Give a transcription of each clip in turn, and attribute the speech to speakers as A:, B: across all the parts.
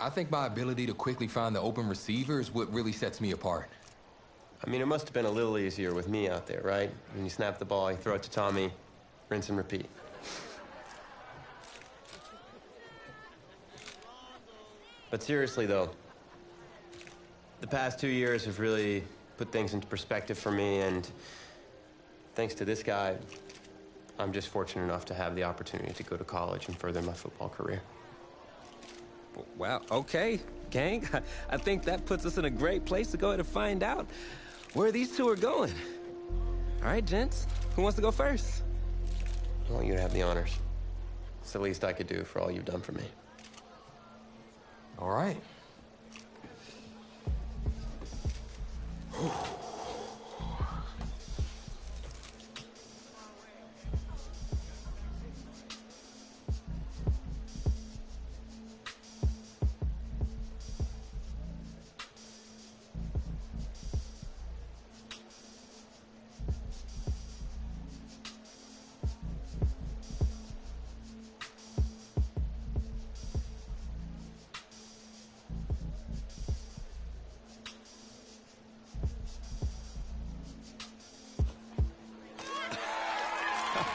A: I think my ability to quickly find the open receiver is what really sets me apart.
B: I mean, it must have been a little easier with me out there, right? When you snap the ball, you throw it to Tommy, rinse and repeat. But seriously, though, the past 2 years have really put things into perspective for me, and thanks to this guy, I'm just fortunate enough to have the opportunity to go to college and further my football career.
C: Wow, okay, gang. I think that puts us in a great place to go ahead and find out where these two are going. All right, gents, who wants to go first?
B: I want you to have the honors. It's the least I could do for all you've done for me.
A: All right.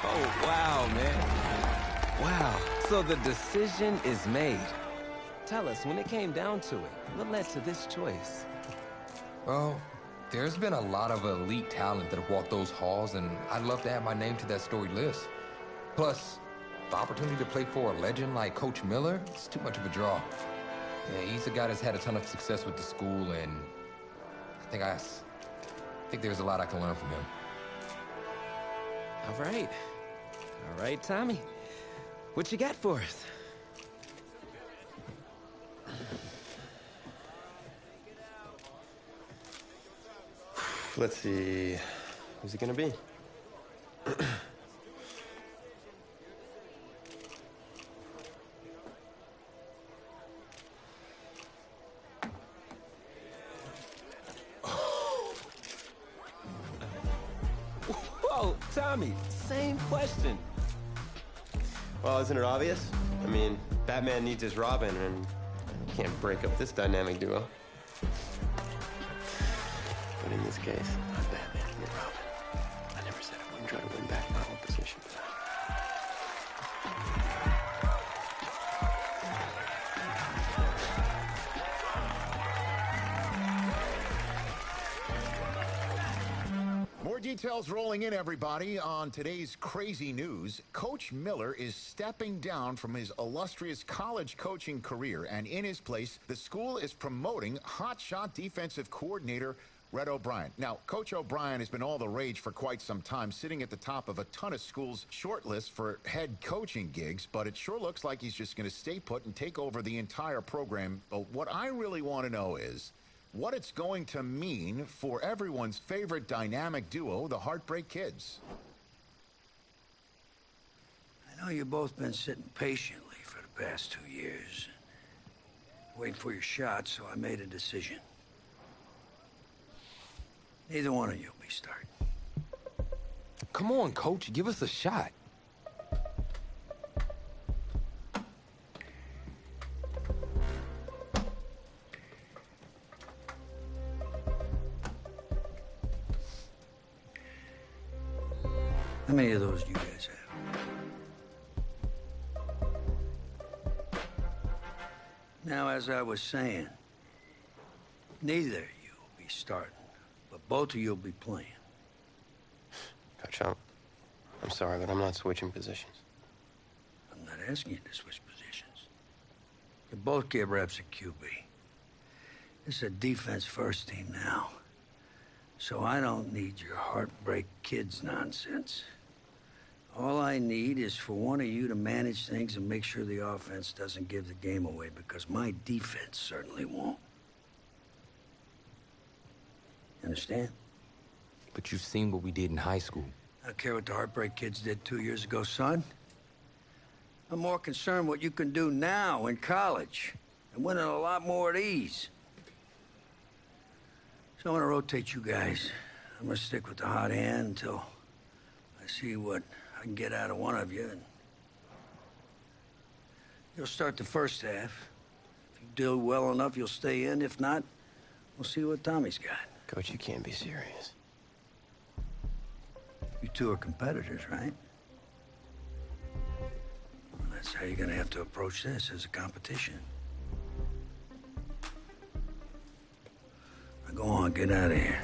C: Oh, wow, man. Wow. So the decision is made. Tell us, when it came down to it, what led to this choice?
A: Well, there's been a lot of elite talent that have walked those halls, and I'd love to add my name to that storied list. Plus, the opportunity to play for a legend like Coach Miller is too much of a draw. Yeah, he's a guy that's had a ton of success with the school, and I think there's a lot I can learn from him.
C: All right. All right, Tommy. What you got for us?
B: Let's see. Who's it gonna be?
C: Whoa, Tommy, same question.
B: Well, isn't it obvious? I mean, Batman needs his Robin, and you can't break up this dynamic duo. But in this case, I'm Batman and you're Robin. I never said I wouldn't try to win back my old position.
D: More details rolling in, everybody. On today's crazy news, Coach Miller is stepping down from his illustrious college coaching career, and in his place, the school is promoting hotshot defensive coordinator Red O'Brien. Now, Coach O'Brien has been all the rage for quite some time, sitting at the top of a ton of schools' shortlists for head coaching gigs, but it sure looks like he's just going to stay put and take over the entire program. But what I really want to know is what it's going to mean for everyone's favorite dynamic duo, the Heartbreak Kids.
E: I know you've both been sitting patiently for the past 2 years. Waiting for your shot, so I made a decision. Neither one of you will be starting.
A: Come on, Coach, give us a shot.
E: How many of those do you guys have? Now, as I was saying, neither of you will be starting, but both of you will be playing.
B: Coach, I'm sorry, but I'm not switching positions.
E: I'm not asking you to switch positions. You both get reps at QB. This is a defense-first team now, so I don't need your Heartbreak Kids nonsense. All I need is for one of you to manage things and make sure the offense doesn't give the game away, because my defense certainly won't. Understand?
A: But you've seen what we did in high school.
E: I don't care what the Heartbreak Kids did 2 years ago, son. I'm more concerned what you can do now in college and winning a lot more at ease. So I'm gonna rotate you guys. I'm gonna stick with the hot hand until I see what I can get out of one of you. And you'll start the first half. If You do well enough, you'll stay in. If not, we'll see what Tommy's got.
B: Coach, you can't be serious.
E: You two are competitors, right? Well, that's how you're gonna have to approach this, as a competition. Now go on, get out of here.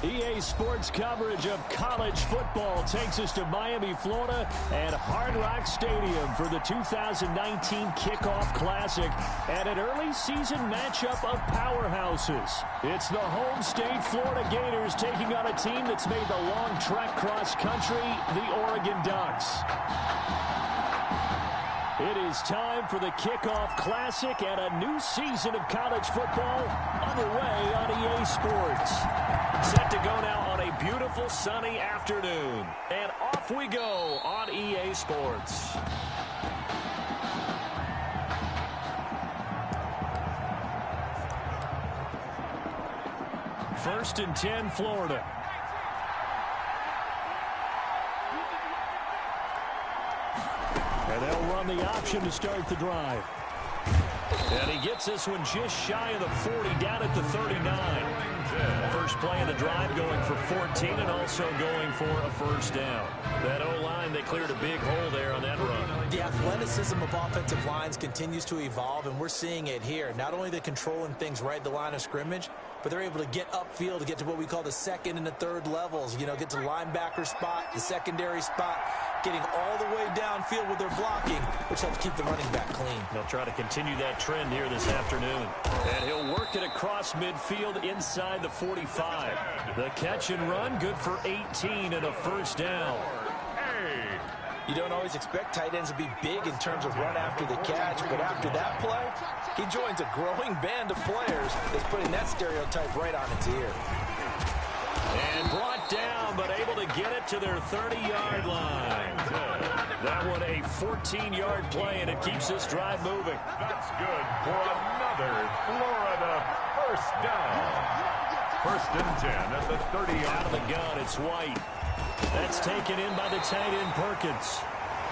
F: EA Sports coverage of college football takes us to Miami, Florida, and Hard Rock Stadium for the 2019 Kickoff Classic and an early season matchup of powerhouses. It's the home state Florida Gators taking on a team that's made the long trek cross country, the Oregon Ducks. It is time for the Kickoff Classic and a new season of college football underway on EA Sports. Set to go now on a beautiful sunny afternoon. And off we go on EA Sports. First and 10, Florida. And they'll run the option to start the drive. And he gets this one just shy of the 40, down at the 39. First play of the drive going for 14 and also going for a first down. That O-line, they cleared a big hole there on that run.
G: The athleticism of offensive lines continues to evolve, and we're seeing it here. Not only they're controlling things right at the line of scrimmage, but they're able to get upfield to get to what we call the second and the third levels. You know, get to linebacker spot, the secondary spot, getting all the way downfield with their blocking, which helps keep the running back clean.
F: They'll try to continue that trend here this afternoon. And he'll work it across midfield inside the 45. The catch and run, good for 18 and a first down.
G: You don't always expect tight ends to be big in terms of run after the catch, but after that play, he joins a growing band of players that's putting that stereotype right on its ear.
F: And brought down, but able to get it to their 30-yard line. That one a 14-yard play, and it keeps this drive moving.
H: That's good for another Florida first down. First and 10 at the 30-yard.
F: Out of the gun, it's White. That's taken in by the tight end Perkins.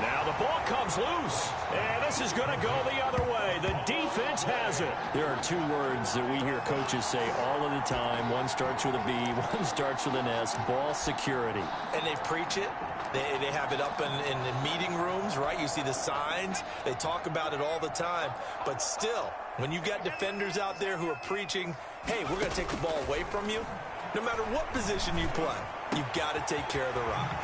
F: Now the ball comes loose, and this is going to go the other way. The defense has it. There are two words that we hear coaches say all of the time. One starts with a B, one starts with an S, ball security.
G: And they preach it. They have it up in meeting rooms, right? You see the signs. They talk about it all the time. But still, when you've got defenders out there who are preaching, hey, we're going to take the ball away from you, no matter what position you play, you've got to take care of the rock.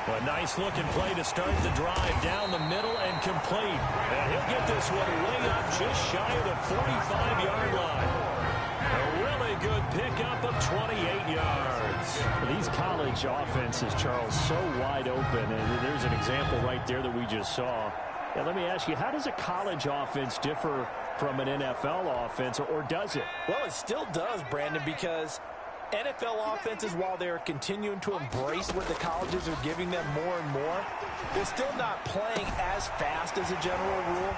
F: A nice-looking play to start the drive down the middle and complete. And he'll get this one way up just shy of the 45-yard line. A really good pickup of 28 yards. These college offenses, Charles, so wide open. And there's an example right there that we just saw. Now, let me ask you, how does a college offense differ from an NFL offense, or does it?
G: Well, it still does, Brandon, because NFL offenses, while they're continuing to embrace what the colleges are giving them more and more, they're still not playing as fast as a general rule.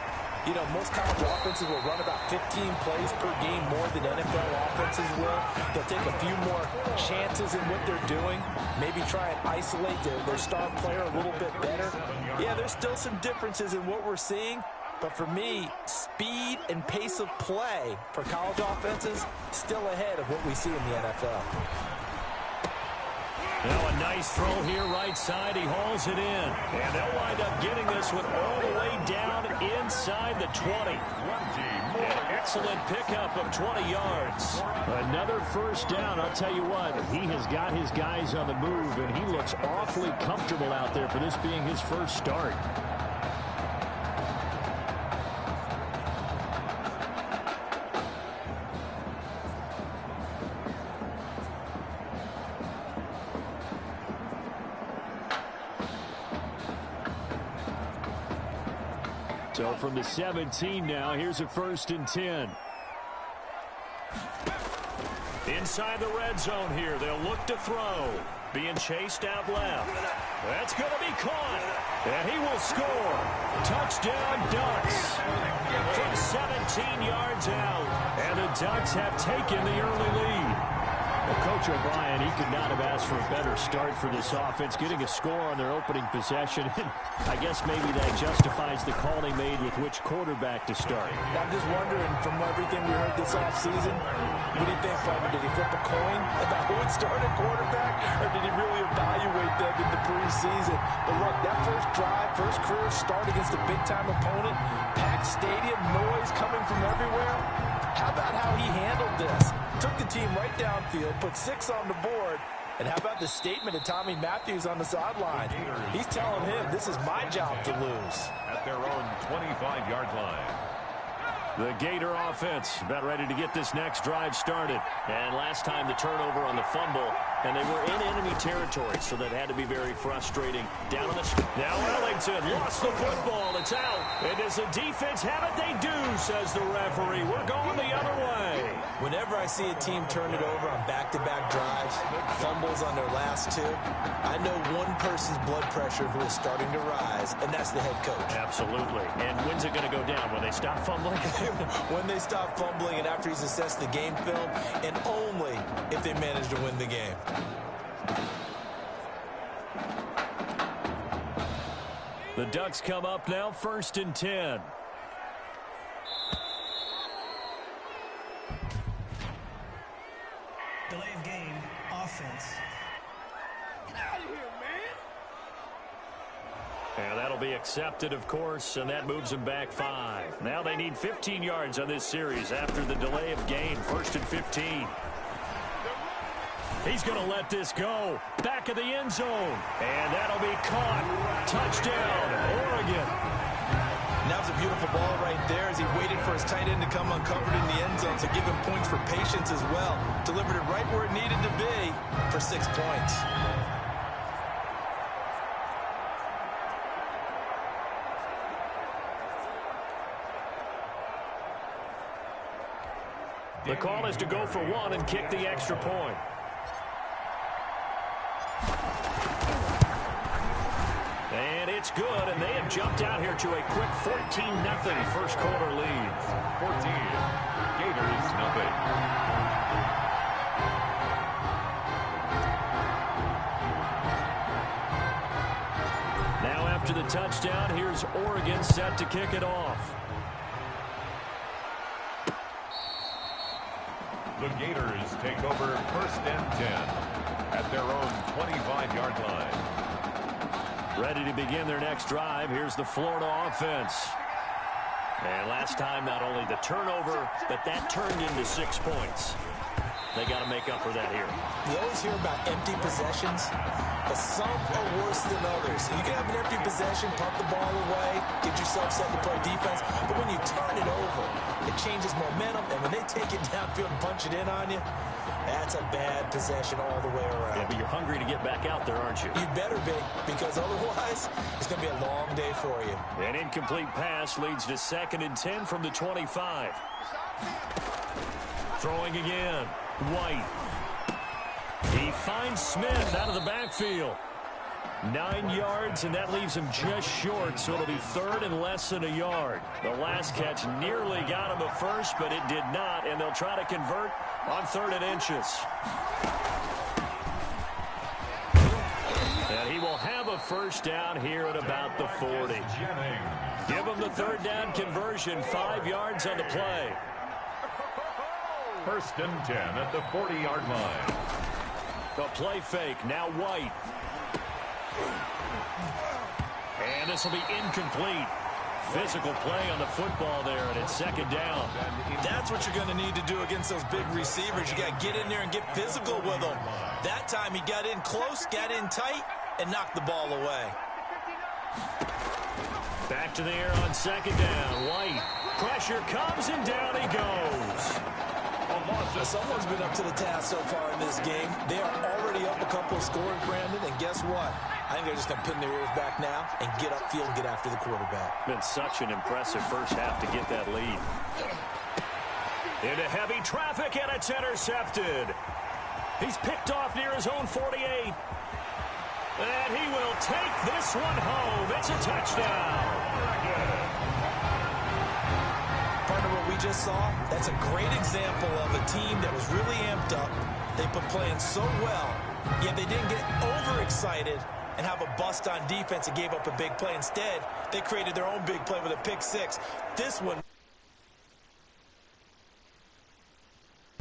G: You know, most college offenses will run about 15 plays per game more than NFL offenses will. They'll take a few more chances in what they're doing, maybe try and isolate their star player a little bit better. Yeah, there's still some differences in what we're seeing. But for me, speed and pace of play for college offenses still ahead of what we see in the NFL.
F: Now a nice throw here right side. He hauls it in. And they'll wind up getting this one all the way down inside the 20. An excellent pickup of 20 yards. Another first down. I'll tell you what, he has got his guys on the move, and he looks awfully comfortable out there for this being his first start. So from the 17 now, here's a 1st and 10. Inside the red zone here, they'll look to throw. Being chased out left. That's going to be caught. And he will score. Touchdown, Ducks. From 17 yards out. And the Ducks have taken the early lead. Well, Coach O'Brien, he could not have asked for a better start for this offense, getting a score on their opening possession. I guess maybe that justifies the call they made with which quarterback to start.
G: I'm just wondering, from everything we heard this offseason, what do you think, Farmer? Did he flip a coin about who would start at quarterback, or did he really evaluate them in the preseason? But look, that first drive, first career start against a big-time opponent, packed stadium, noise coming from everywhere. How about how he handled this? Took the team right downfield, put 6 on the board, and how about the statement of Tommy Matthews on the sideline? He's telling him, this is my job to lose.
H: At their own 25-yard line.
F: The Gator offense about ready to get this next drive started. And last time the turnover on the fumble, and they were in enemy territory, so that had to be very frustrating. Down on the street. Now Ellington lost the football. It's out. And does the defense have it? They do, says the referee. We're going the other way.
G: Whenever I see a team turn it over on back-to-back drives, fumbles on their last 2, I know one person's blood pressure who is starting to rise, and that's the head coach.
F: Absolutely. And when's it going to go down? When they stop fumbling?
G: When they stop fumbling and after he's assessed the game film, and only if they manage to win the game.
F: The Ducks come up now, 1st and 10.
I: Delay of game, offense. Get out of here, man!
F: And that'll be accepted, of course, and that moves them back 5. Now they need 15 yards on this series after the delay of game, 1st and 15. He's going to let this go. Back of the end zone. And that'll be caught. Touchdown, Oregon.
G: That was a beautiful ball right there as he waited for his tight end to come uncovered in the end zone to give him points for patience as well. Delivered it right where it needed to be for 6 points.
F: The call is to go for 1 and kick the extra point. And it's good, and they have jumped out here to a quick 14-0 first quarter lead.
H: 14. Gators nothing.
F: Now after the touchdown, here's Oregon set to kick it off.
H: The Gators take over 1st and 10 at their own 25-yard line.
F: Ready to begin their next drive. Here's the Florida offense. And last time, not only the turnover, but that turned into 6 points. They got to make up for that here.
G: You always hear about empty possessions, but some are worse than others. You can have an empty possession, pump the ball away, get yourself set to play defense, but when you turn it over, it changes momentum, and when they take it downfield and punch it in on you, that's a bad possession all the way around.
F: Yeah, but you're hungry to get back out there, aren't you?
G: You better be, because otherwise, it's going to be a long day for you.
F: An incomplete pass leads to 2nd and 10 from the 25. Throwing again. White. He finds Smith out of the backfield. 9 yards, and that leaves him just short, so it'll be 3rd and less than a yard. The last catch nearly got him a first, but it did not, and they'll try to convert on 3rd and inches. And he will have a first down here at about the 40. Give him the 3rd down conversion, 5 yards on the play.
H: 1st and 10 at the 40-yard line.
F: The play fake, now White. And this will be incomplete. Physical play on the football there, and it's 2nd down.
G: That's what you're going to need to do against those big receivers. You got to get in there and get physical with them. That time he got in close, got in tight, and knocked the ball away.
F: Back to the air on 2nd down. White. Pressure comes, and down he goes.
G: Someone's been up to the task so far in this game. They are already up a couple scoring, Brandon, and guess what? I think they're just going to pin their ears back now and get upfield and get after the quarterback.
F: Been such an impressive first half to get that lead. Into heavy traffic, and it's intercepted. He's picked off near his own 48. And he will take this one home. It's a touchdown.
G: Partner, what we just saw, that's a great example of a team that was really amped up. They've been playing so well, yet they didn't get overexcited and have a bust on defense and gave up a big play. Instead, they created their own big play with a pick six. This one